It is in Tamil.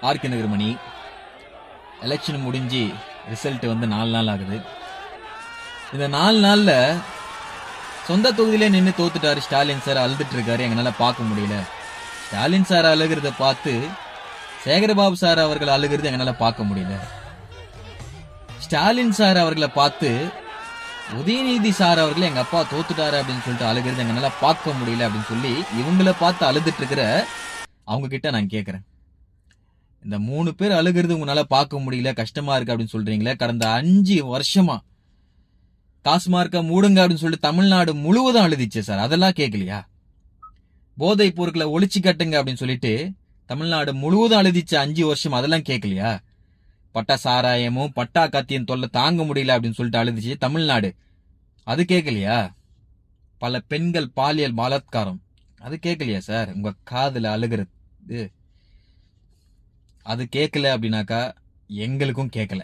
ஆர்கே நகர் மணி. எலெக்ஷன் முடிஞ்சு ரிசல்ட் வந்து 4 நாள் ஆகுது. இந்த 4 நாள்ல சொந்த தொகுதியிலே நின்று தோத்துட்டாரு ஸ்டாலின் சார், அழுதுட்டு இருக்காரு. எங்களால பார்க்க முடியல. ஸ்டாலின் சார் அழுகிறத பார்த்து சேகர்பாபு சார் அவர்கள் அழுகிறது எங்களால பார்க்க முடியல. ஸ்டாலின் சார் அவர்களை பார்த்து உதயநிதி சார் அவர்கள் எங்க அப்பா தோத்துட்டாரு அப்படின்னு சொல்லிட்டு அழுகிறது எங்களால பார்க்க முடியல அப்படின்னு சொல்லி இவங்களை பார்த்து அழுதுட்டு இருக்கிற அவங்க கிட்ட நான் கேட்கிறேன், இந்த 3 பேர் அழுகிறது உங்களால பார்க்க முடியல, கஷ்டமா இருக்கு அப்படின்னு சொல்றீங்களே, கடந்த 5 வருஷமா டாஸ்மார்க்க மூடுங்க அப்படின்னு சொல்லிட்டு தமிழ்நாடு முழுவதும் அழுதிச்சு சார், அதெல்லாம் கேட்கலையா? போதை பொருட்களை ஒழிச்சு கட்டுங்க அப்படின்னு சொல்லிட்டு தமிழ்நாடு முழுவதும் அழுதிச்சு 5 வருஷம், அதெல்லாம் கேட்கலையா? பட்டா சாராயமும் பட்டா கத்தியும் தொல்லை தாங்க முடியல அப்படின்னு சொல்லிட்டு அழுதிச்சு தமிழ்நாடு, அது கேட்கலையா? பல பெண்கள் பாலியல் பலாத்காரம், அது கேட்கலையா சார்? உங்க காதுல அழுகிறது அது கேட்கல அப்படின்னாக்கா எங்களுக்கும் கேட்கல.